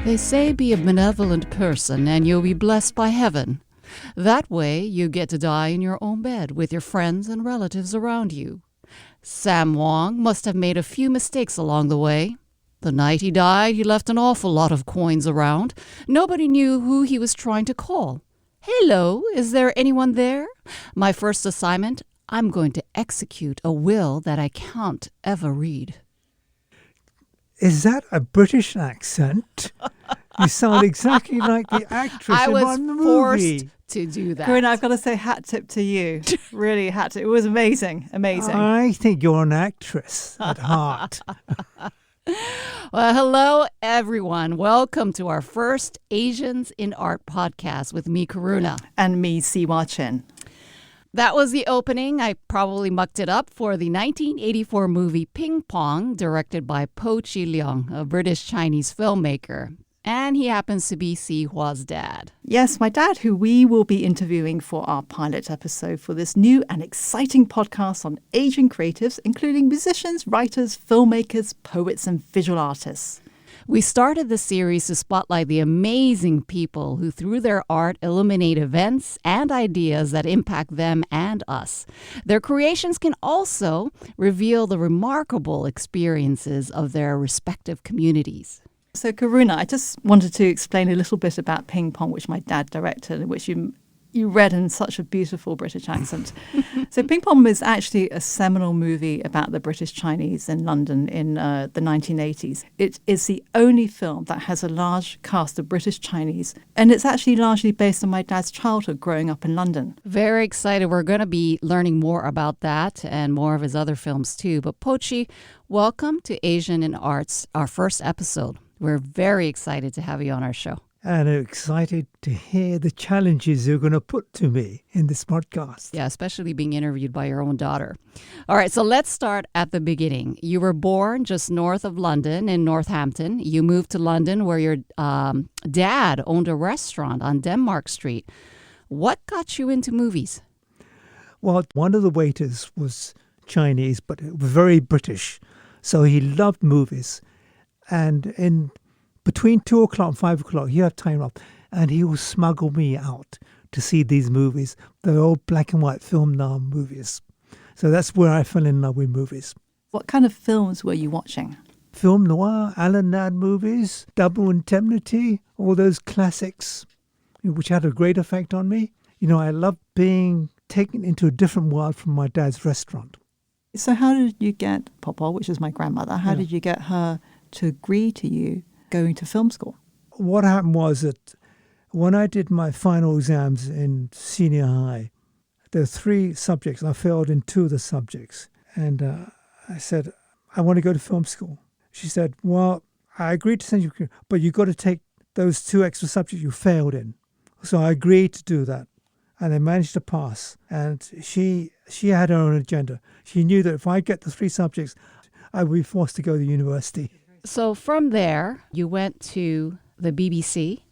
They say be a benevolent person and you'll be blessed by heaven. That way you get to die in your own bed with your friends and relatives around you. Sam Wong must have made a few mistakes along the way. The night he died, he left an awful lot of coins around. Nobody knew who he was trying to call. Hello, is there anyone there? My first assignment, I'm going to execute a will that I can't ever read. Is that a British accent? You sound exactly like the actress in the movie. Forced to do that. Karuna, I've got to say hat tip to you. Really hat tip. It was amazing. Amazing. I think you're an actress at heart. Well, hello, everyone. Welcome to our first Asians in Art podcast with me, Karuna. And me, Szewah. That was the opening. I probably mucked it up for the 1984 movie Ping Pong, directed by Po Chih Leong, a British-Chinese filmmaker. And he happens to be Szewah's dad. Yes, my dad, who we will be interviewing for our pilot episode for this new and exciting podcast on Asian creatives, including musicians, writers, filmmakers, poets, and visual artists. We started the series to spotlight the amazing people who, through their art, illuminate events and ideas that impact them and us. Their creations can also reveal the remarkable experiences of their respective communities. So, Karuna, I just wanted to explain a little bit about Ping Pong, which my dad directed, which you read in such a beautiful British accent. So Ping Pong is actually a seminal movie about the British Chinese in London in the 1980s. It is the only film that has a large cast of British Chinese, and it's actually largely based on my dad's childhood growing up in London. Very excited. We're going to be learning more about that and more of his other films too. But Po Chih, welcome to Asian in Arts, our first episode. We're very excited to have you on our show. And I'm excited to hear the challenges you're going to put to me in this podcast. Yeah, especially being interviewed by your own daughter. All right, so let's start at the beginning. You were born just north of London in Northampton. You moved to London where your dad owned a restaurant on Denmark Street. What got you into movies? Well, one of the waiters was Chinese, but very British. So he loved movies. And in between 2 o'clock and 5 o'clock, you have time off, and he will smuggle me out to see these movies, the old black and white film noir movies. So that's where I fell in love with movies. What kind of films were you watching? Film noir, Alan Ladd movies, Double Indemnity, all those classics, which had a great effect on me. You know, I loved being taken into a different world from my dad's restaurant. So how did you get Papa, which is my grandmother, how did you get her to agree to you going to film school? What happened was that when I did my final exams in senior high, there were 3 subjects. I failed in 2 of the subjects. And I said, I want to go to film school. She said, well, I agreed to send you, but you've got to take those 2 extra subjects you failed in. So I agreed to do that. And I managed to pass. And she had her own agenda. She knew that if I get the 3 subjects, I would be forced to go to university. So from there, you went to the BBC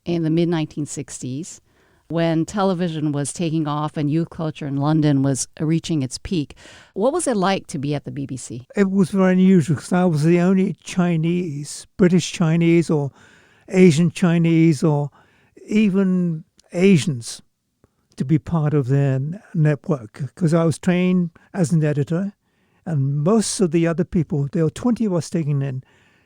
in the mid-1960s when television was taking off and youth culture in London was reaching its peak. What was it like to be at the BBC? It was very unusual because I was the only Chinese, British Chinese or Asian Chinese or even Asians to be part of their network because I was trained as an editor. And most of the other people, there were 20 of us taken in,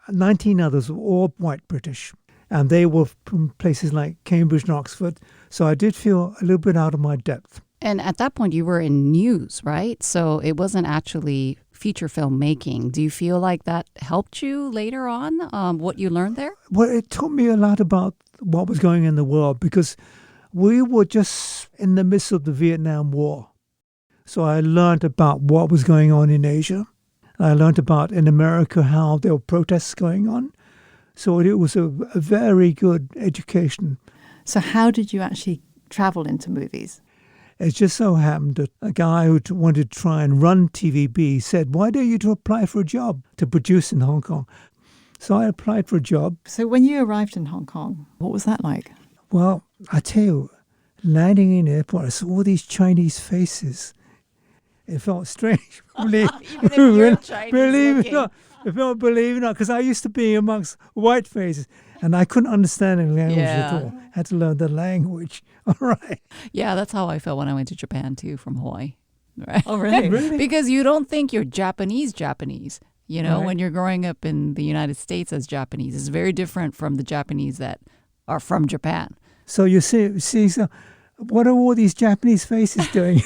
19 others were all white British. And they were from places like Cambridge and Oxford. So I did feel a little bit out of my depth. And at that point, you were in news, right? So it wasn't actually feature film making. Do you feel like that helped you later on, what you learned there? Well, it taught me a lot about what was going on in the world because we were just in the midst of the Vietnam War. So I learned about what was going on in Asia. I learned about in America how there were protests going on. So it was a very good education. So how did you actually travel into movies? It just so happened that a guy who wanted to try and run TVB said, why don't you apply for a job to produce in Hong Kong? So I applied for a job. So when you arrived in Hong Kong, what was that like? Well, I tell you, landing in the airport, I saw all these Chinese faces. It felt strange. Even if you're Chinese believe looking. it or not. If you don't believe it or not, because I used to be amongst white faces. And I couldn't understand the language Yeah. at all. Had to learn the language. All right. Yeah, that's how I felt when I went to Japan too from Hawaii. Right. Oh, really? Really? Because you don't think you're Japanese. You know, Right. when you're growing up in the United States as Japanese, it's very different from the Japanese that are from Japan. So you see, so what are all these Japanese faces doing?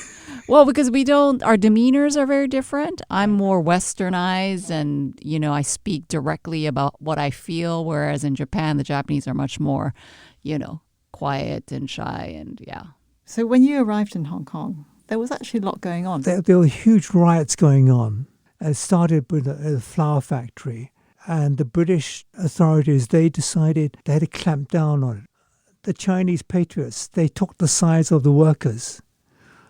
Well, because our demeanors are very different. I'm more westernized and, you know, I speak directly about what I feel, whereas in Japan, the Japanese are much more, you know, quiet and shy and yeah. So when you arrived in Hong Kong, there was actually a lot going on. There were huge riots going on. It started with a flour factory. And the British authorities, they decided they had to clamp down on it. The Chinese patriots, they took the sides of the workers.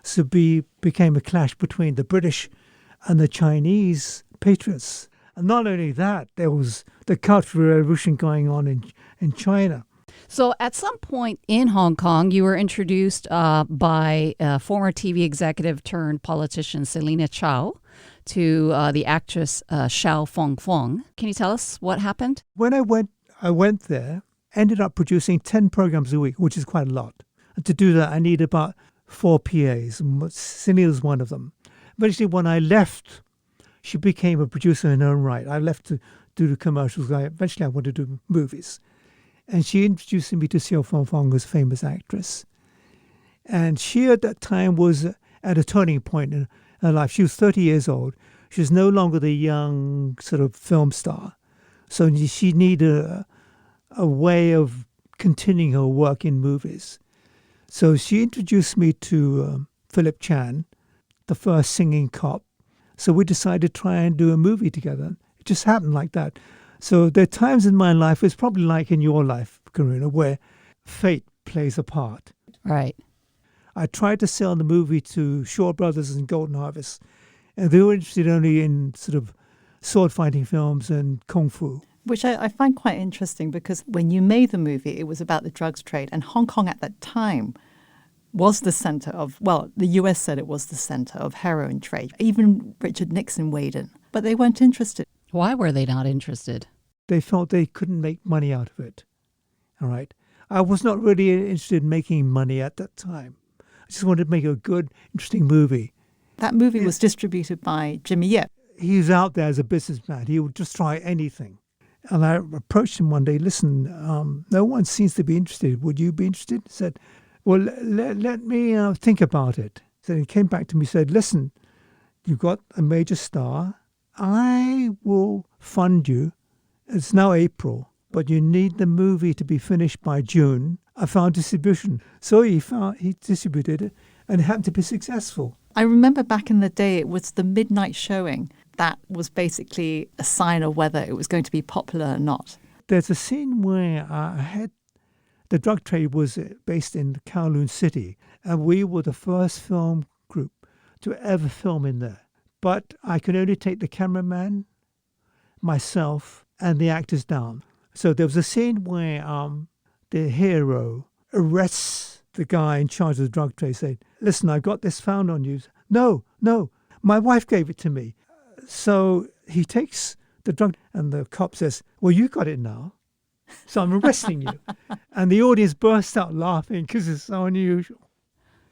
So became a clash between the British and the Chinese patriots. And not only that, there was the Cultural Revolution going on in China. So at some point in Hong Kong, you were introduced by former TV executive turned politician Selina Chow to the actress Xiao Feng. Can you tell us what happened? When I went there, ended up producing 10 programs a week, which is quite a lot. And to do that, I need about 4 PAs, and Cecilia was one of them. Eventually, when I left, she became a producer in her own right. I left to do the commercials. Eventually, I wanted to do movies. And she introduced me to Xiao Feng, who's a famous actress. And she, at that time, was at a turning point in her life. She was 30 years old. She was no longer the young sort of film star. So she needed a way of continuing her work in movies. So she introduced me to Philip Chan, the first singing cop. So we decided to try and do a movie together. It just happened like that. So there are times in my life, it's probably like in your life, Karuna, where fate plays a part. Right. I tried to sell the movie to Shaw Brothers and Golden Harvest, and they were interested only in sort of sword fighting films and kung fu. Which I find quite interesting because when you made the movie, it was about the drugs trade. And Hong Kong at that time was the center of, well, the US said it was the center of heroin trade. Even Richard Nixon weighed in. But they weren't interested. Why were they not interested? They felt they couldn't make money out of it. All right. I was not really interested in making money at that time. I just wanted to make a good, interesting movie. That movie was distributed by Jimmy Yip. He was out there as a businessman. He would just try anything. And I approached him one day, listen, no one seems to be interested. Would you be interested? He said, well, let me think about it. So he came back to me and said, listen, you've got a major star. I will fund you. It's now April, but you need the movie to be finished by June. I found distribution. So he distributed it and it happened to be successful. I remember back in the day, it was the midnight showing. That was basically a sign of whether it was going to be popular or not. There's a scene where the drug trade was based in Kowloon City, and we were the first film group to ever film in there. But I could only take the cameraman, myself, and the actors down. So there was a scene where the hero arrests the guy in charge of the drug trade, saying, listen, I've got this found on you. No, my wife gave it to me. So he takes the drug and the cop says, well, you got it now. So I'm arresting you. And the audience burst out laughing because it's so unusual.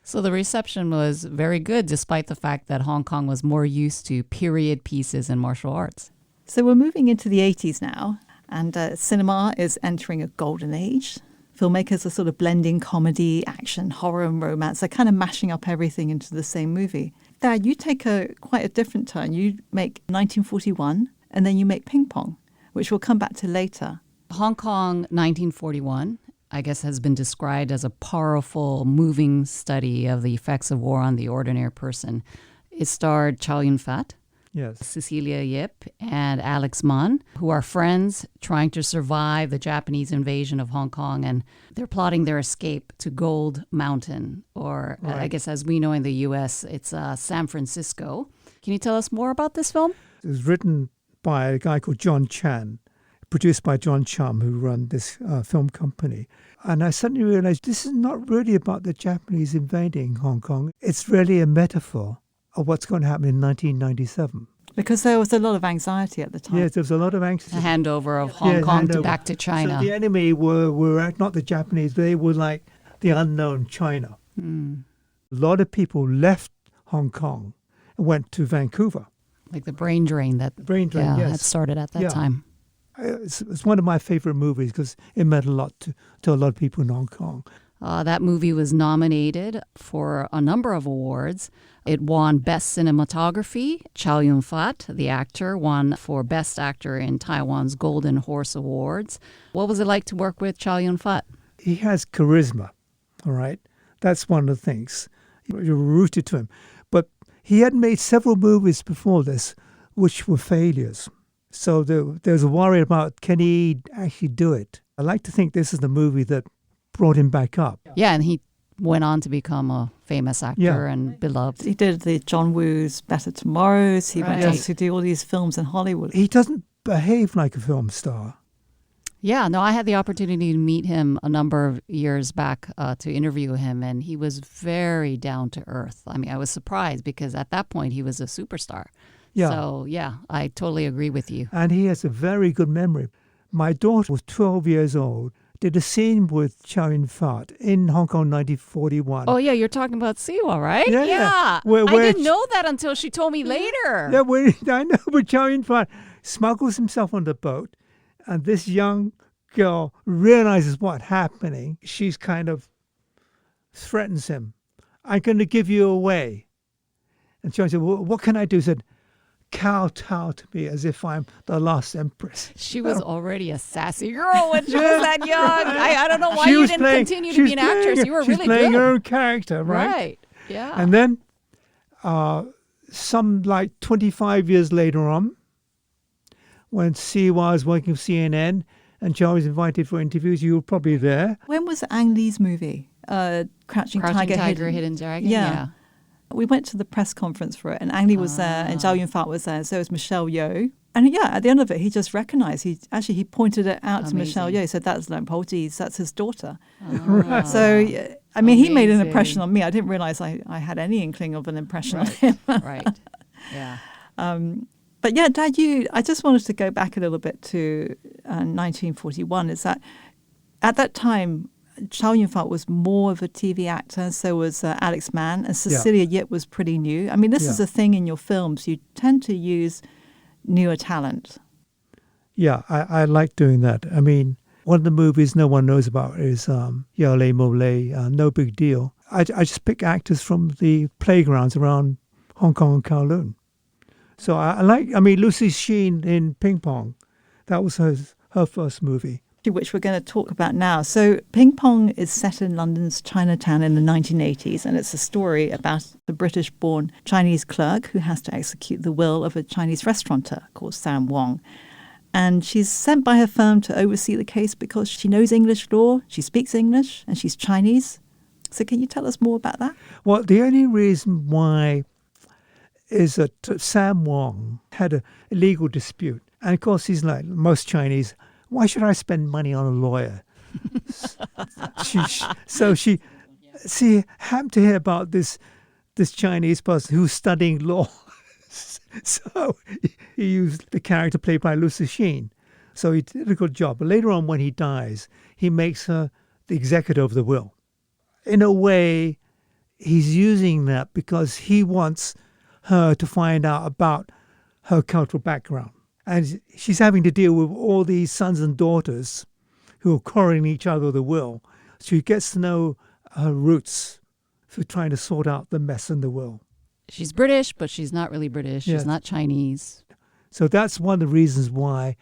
So the reception was very good, despite the fact that Hong Kong was more used to period pieces and martial arts. So we're moving into the 80s now, and cinema is entering a golden age. Filmmakers are sort of blending comedy, action, horror, and romance. They're kind of mashing up everything into the same movie. Dad, you take quite a different turn. You make 1941, and then you make Ping Pong, which we'll come back to later. Hong Kong 1941, I guess, has been described as a powerful, moving study of the effects of war on the ordinary person. It starred Chow Yun Fat, Yes. Cecilia Yip, and Alex Mun, who are friends trying to survive the Japanese invasion of Hong Kong, and they're plotting their escape to Gold Mountain, or Right. I guess as we know in the U.S., it's San Francisco. Can you tell us more about this film? It was written by a guy called John Chan, produced by John Chum, who run this film company. And I suddenly realized this is not really about the Japanese invading Hong Kong. It's really a metaphor of what's going to happen in 1997. Because there was a lot of anxiety at the time. Yes, there was a lot of anxiety. The handover of Hong Kong to back to China. So the enemy were not the Japanese, they were like the unknown China. A lot of people left Hong Kong and went to Vancouver. Like the brain drain that Yes. had started at that time. It's one of my favorite movies because it meant a lot to a lot of people in Hong Kong. That movie was nominated for a number of awards. It won Best Cinematography. Chow Yun Fat, the actor, won for Best Actor in Taiwan's Golden Horse Awards. What was it like to work with Chow Yun Fat? He has charisma, all right? That's one of the things. You're rooted to him. But he had made several movies before this which were failures. So there's a worry about, can he actually do it? I like to think this is the movie that brought him back up. Yeah, and he went on to become a famous actor and beloved. He did the John Woo's Better Tomorrows. He went on to do all these films in Hollywood. He doesn't behave like a film star. Yeah, no, I had the opportunity to meet him a number of years back to interview him, and he was very down to earth. I mean, I was surprised because at that point he was a superstar. Yeah. So, yeah, I totally agree with you. And he has a very good memory. My daughter was 12 years old, did a scene with Chow Yun Fat in Hong Kong 1941. Oh, yeah, you're talking about Szewah, right? Yeah. I didn't know that until she told me later. Yeah, I know, but Chow Yun Fat smuggles himself on the boat, and this young girl realizes what's happening. She's kind of threatens him. I'm going to give you away. And Chow said, well, what can I do? He said, kowtow to me as if I'm the last empress. She was already a sassy girl when she was that young. I don't know why you didn't continue to be an actress. You were really good. She's playing her own character, right? Right, yeah. And then some like 25 years later on, when Szewah was working with CNN and Chow was invited for interviews, you were probably there. When was Ang Lee's movie? Crouching Tiger, Hidden Dragon? Yeah. We went to the press conference for it, and Ang Lee was there, and Chow Yun Fat was there, and so was Michelle Yeoh. And at the end of it, he just recognized. He pointed it out to Michelle Yeoh. He said, "That's Leung Po Chih. That's his daughter." Right. So, I mean, he made an impression on me. I didn't realize I had any inkling of an impression on him. Right. Yeah. But yeah, Dad, I just wanted to go back a little bit to 1941. Is that at that time, Chow Yun Fat was more of a TV actor, so was Alex Mann, and Cecilia Yip was pretty new. I mean, this is a thing in your films. You tend to use newer talent. Yeah, I like doing that. I mean, one of the movies no one knows about is Yao Le Mo Le, No Big Deal. I just pick actors from the playgrounds around Hong Kong and Kowloon. So I mean, Lucy Sheen in Ping Pong, that was her first movie, which we're going to talk about now. So Ping Pong is set in London's Chinatown in the 1980s, and it's a story about the British-born Chinese clerk who has to execute the will of a Chinese restaurateur called Sam Wong. And she's sent by her firm to oversee the case because she knows English law, she speaks English, and she's Chinese. So can you tell us more about that? Well, the only reason why is that Sam Wong had a legal dispute. And of course, he's like most Chinese, why should I spend money on a lawyer? She happened to hear about this Chinese person who's studying law. So he used the character played by Lucy Sheen. So he did a good job. But later on, when he dies, he makes her the executor of the will. In a way, he's using that because he wants her to find out about her cultural background. And she's having to deal with all these sons and daughters who are quarreling each other with the will. So she gets to know her roots for trying to sort out the mess in the will. She's British, but she's not really British. She's not Chinese. So that's one of the reasons why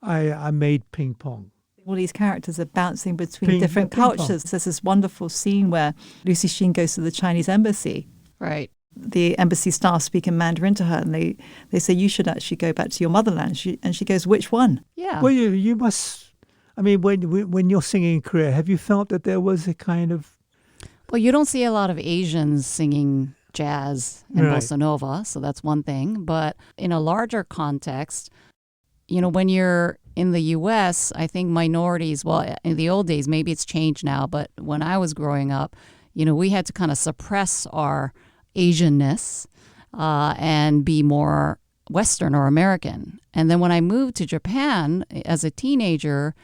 I made Ping Pong. All these characters are bouncing between different cultures. There's this wonderful scene where Lucy Sheen goes to the Chinese embassy. Right. The embassy staff speak in Mandarin to her, and they say, you should actually go back to your motherland. And she goes, which one? Yeah. Well, you must, I mean, when you're singing in Korea, have you felt that there was a kind of... Well, you don't see a lot of Asians singing jazz and bossa nova, so that's one thing. But in a larger context, when you're in the U.S., I think minorities, well, in the old days, maybe it's changed now, but when I was growing up, we had to kind of suppress our Asianness and be more Western or American. And then when I moved to Japan as a teenager,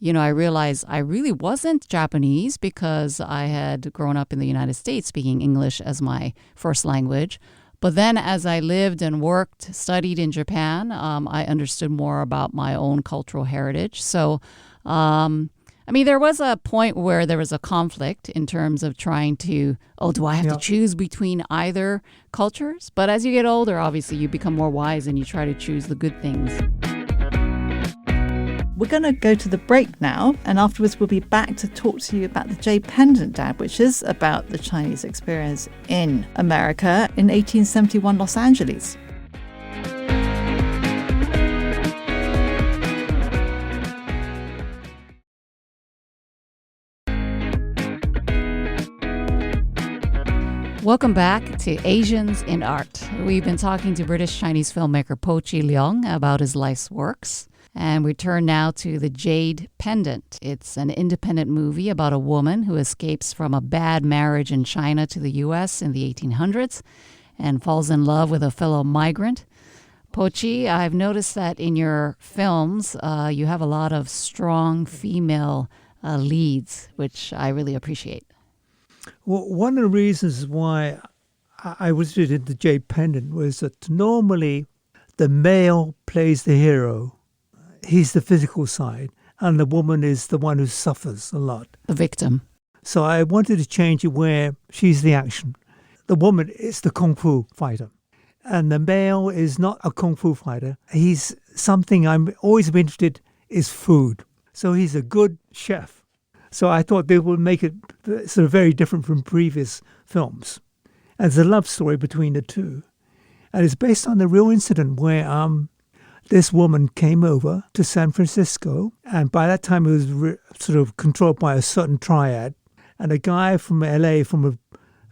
I realized I really wasn't Japanese because I had grown up in the United States speaking English as my first language. But then as I lived and worked, studied in Japan, I understood more about my own cultural heritage. So, there was a point where there was a conflict in terms of trying to, do I have to choose between either cultures? But as you get older, obviously, you become more wise and you try to choose the good things. We're going to go to the break now, and afterwards we'll be back to talk to you about the Jade Pendant, Dad, which is about the Chinese experience in America in 1871 Los Angeles. Welcome back to Asians in Art. We've been talking to British-Chinese filmmaker Po Chih Leong about his life's works. And we turn now to The Jade Pendant. It's an independent movie about a woman who escapes from a bad marriage in China to the U.S. in the 1800s and falls in love with a fellow migrant. Po Chih, I've noticed that in your films, you have a lot of strong female leads, which I really appreciate. Well, one of the reasons why I was interested in The Jade Pendant was that normally the male plays the hero. He's the physical side, and the woman is the one who suffers a lot. The victim. So I wanted to change it where she's the action. The woman is the kung fu fighter, and the male is not a kung fu fighter. He's something I'm always been interested is food. So he's a good chef. So I thought they would make it sort of very different from previous films. And it's a love story between the two. And it's based on the real incident where this woman came over to San Francisco, and by that time it was sort of controlled by a certain triad. And a guy from LA, from a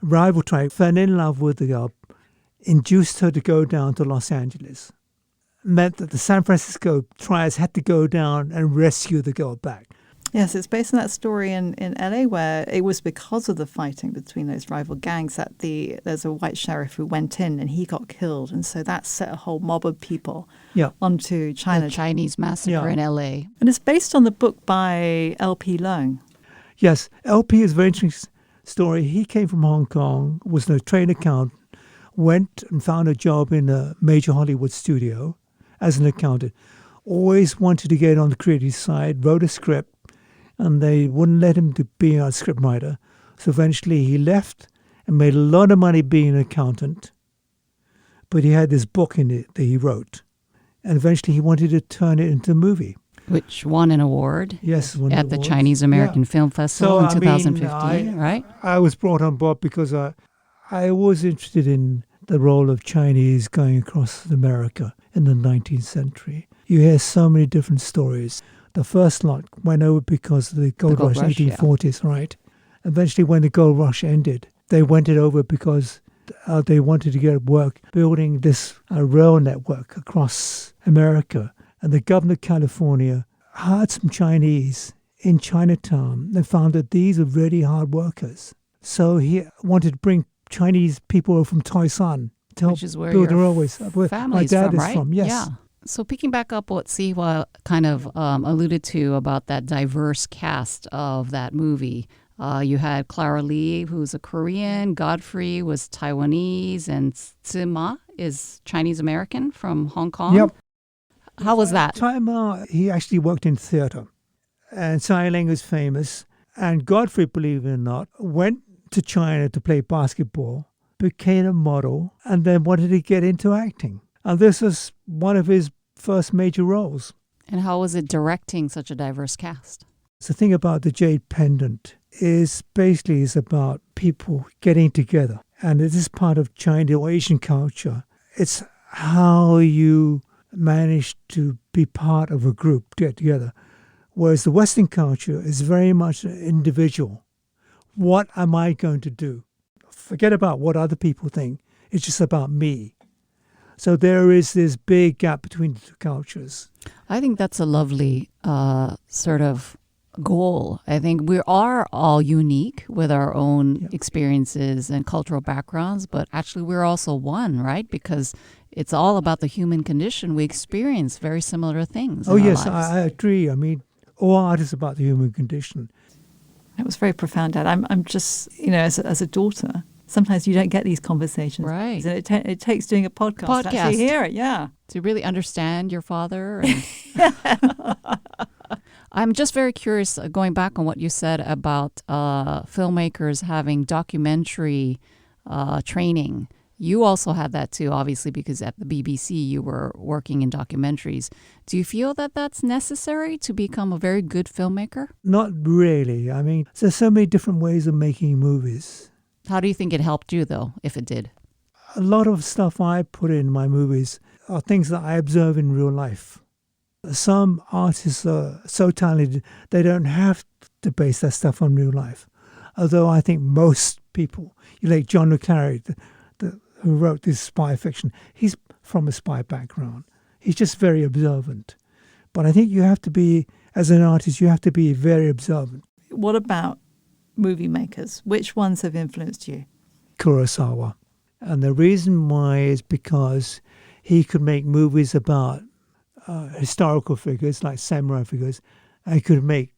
rival triad, fell in love with the girl, induced her to go down to Los Angeles. Meant that the San Francisco triads had to go down and rescue the girl back. Yes, it's based on that story in LA where it was because of the fighting between those rival gangs that there's a white sheriff who went in and he got killed. And so that set a whole mob of people onto China. The Chinese massacre in LA. And it's based on the book by L.P. Leung. Yes, L.P. is a very interesting story. He came from Hong Kong, was a trained accountant, went and found a job in a major Hollywood studio as an accountant. Always wanted to get on the creative side, wrote a script, and they wouldn't let him to be a scriptwriter. So eventually he left and made a lot of money being an accountant. But he had this book in it that he wrote. And eventually he wanted to turn it into a movie. Which won an award. Yes, at the Chinese American Film Festival in 2015, right? I was brought on board because I was interested in the role of Chinese going across America in the 19th century. You hear so many different stories. The first lot went over because of the gold rush, 1840s, right? Eventually, when the gold rush ended, they went it over because they wanted to get work building this rail network across America. And the governor of California hired some Chinese in Chinatown and found that these are really hard workers. So he wanted to bring Chinese people from Toisan to help build the railways. Where my dad is from, yes. Yeah. So picking back up what Szewah kind of alluded to about that diverse cast of that movie, you had Clara Yee, who's a Korean, Godfrey was Taiwanese, and Tzi Ma is Chinese-American from Hong Kong. Yep. How was that? Tzi Ma, he actually worked in theatre, and Tsai Ling was famous. And Godfrey, believe it or not, went to China to play basketball, became a model, and then wanted to get into acting. And this was one of his first major roles. And how was it directing such a diverse cast? The thing about The Jade Pendant is basically is about people getting together. And it is part of Chinese or Asian culture. It's how you manage to be part of a group, get together. Whereas the Western culture is very much individual. What am I going to do? Forget about what other people think. It's just about me. So there is this big gap between the two cultures. I think that's a lovely sort of goal. I think we are all unique with our own experiences and cultural backgrounds, but actually we're also one, right? Because it's all about the human condition. We experience very similar things. Oh, in our yes, lives. I agree. I mean, all art is about the human condition. It was very profound, Dad. I'm just, as a daughter, sometimes you don't get these conversations. Right. And it takes doing a podcast to actually hear it, yeah. To really understand your father. And I'm just very curious, going back on what you said about filmmakers having documentary training. You also had that too, obviously, because at the BBC you were working in documentaries. Do you feel that that's necessary to become a very good filmmaker? Not really. I mean, there's so many different ways of making movies. How do you think it helped you, though, if it did? A lot of stuff I put in my movies are things that I observe in real life. Some artists are so talented, they don't have to base their stuff on real life. Although I think most people, like John le Carre, who wrote this spy fiction, he's from a spy background. He's just very observant. But I think you have to be, as an artist, you have to be very observant. What about movie makers? Which ones have influenced you? Kurosawa. And the reason why is because he could make movies about historical figures, like samurai figures, and he could make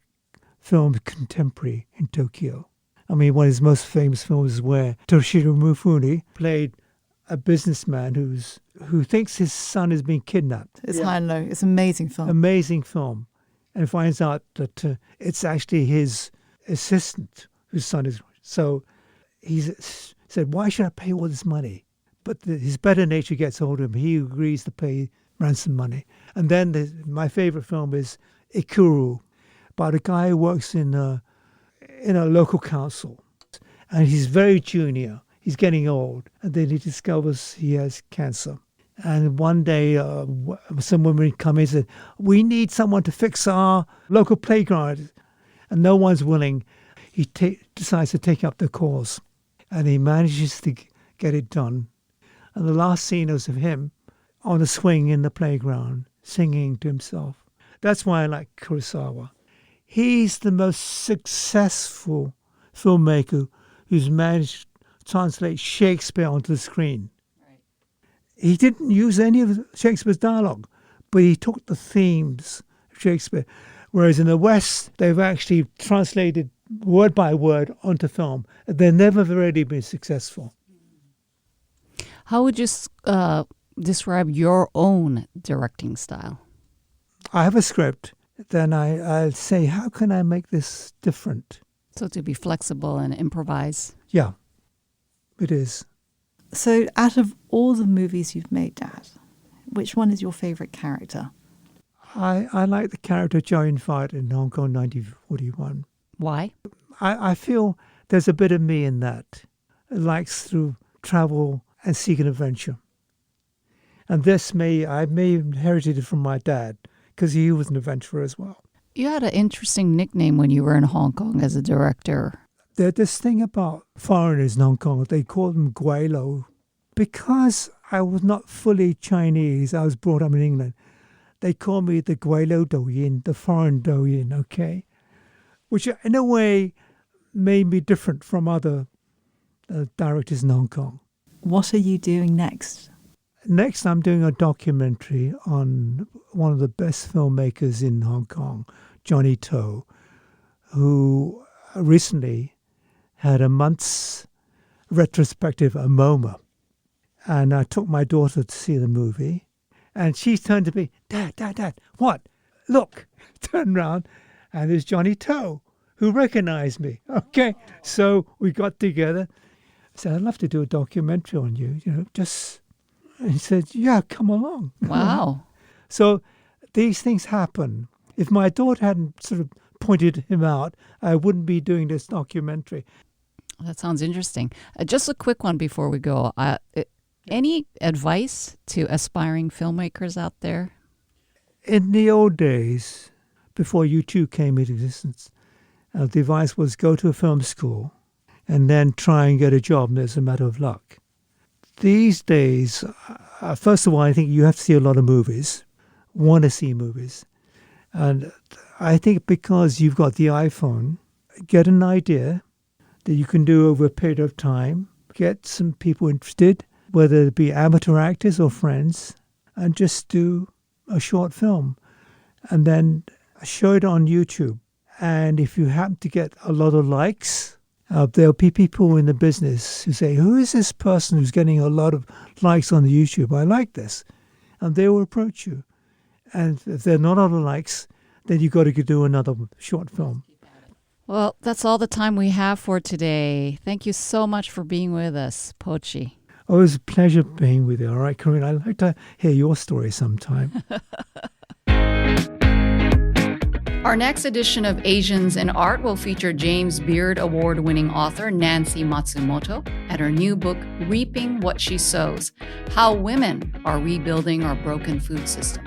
films contemporary in Tokyo. I mean, one of his most famous films is where Toshiro Mifune played a businessman who thinks his son is being kidnapped. It's high and low. It's an amazing film. Amazing film. And finds out that it's actually his assistant whose son is. So he said, why should I pay all this money? But his better nature gets hold of him. He agrees to pay ransom money. And then my favorite film is Ikuru, about a guy who works in a local council. And he's very junior. He's getting old. And then he discovers he has cancer. And one day, some women come in and said, we need someone to fix our local playground. And no one's willing. He decides to take up the cause. And he manages to get it done. And the last scene is of him on a swing in the playground, singing to himself. That's why I like Kurosawa. He's the most successful filmmaker who's managed to translate Shakespeare onto the screen. Right. He didn't use any of Shakespeare's dialogue, but he took the themes of Shakespeare. Whereas in the West, they've actually translated word by word onto film. They've never really been successful. How would you describe your own directing style? I have a script. Then I'll say, how can I make this different? So to be flexible and improvise. Yeah, it is. So out of all the movies you've made, Dad, which one is your favourite character? I like the character Chow Yun Fat in Hong Kong 1941. Why? I feel there's a bit of me in that. It likes to travel and seek an adventure. And I may have inherited it from my dad, because he was an adventurer as well. You had an interesting nickname when you were in Hong Kong as a director. There's this thing about foreigners in Hong Kong, they call them Guaylo. Because I was not fully Chinese, I was brought up in England, they call me the Guaylo Douyin, the foreign Douyin, okay? Which in a way made me different from other directors in Hong Kong. What are you doing next? Next, I'm doing a documentary on one of the best filmmakers in Hong Kong, Johnny To, who recently had a month's retrospective at MoMA. And I took my daughter to see the movie. And she turned to me, Dad, what? Look, turned around, and there's Johnny To, who recognized me. Okay, so we got together. I said, I'd love to do a documentary on you, just... And he said, yeah, come along. Wow. So these things happen. If my daughter hadn't sort of pointed him out, I wouldn't be doing this documentary. That sounds interesting. Just a quick one before we go. Any advice to aspiring filmmakers out there? In the old days, before YouTube came into existence, the advice was go to a film school and then try and get a job as a matter of luck. These days, first of all, I think you have to see a lot of movies, want to see movies. And I think because you've got the iPhone, get an idea that you can do over a period of time, get some people interested, whether it be amateur actors or friends, and just do a short film and then show it on YouTube. And if you happen to get a lot of likes, there'll be people in the business who say, who is this person who's getting a lot of likes on the YouTube? I like this. And they will approach you. And if there are not other likes, then you've got to do another short film. Well, that's all the time we have for today. Thank you so much for being with us, Po Chih. Oh, it was a pleasure being with you. All right, Karuna, I'd like to hear your story sometime. Our next edition of Asians in Art will feature James Beard Award-winning author Nancy Matsumoto and her new book, Reaping What She Sows: How Women Are Rebuilding Our Broken Food System.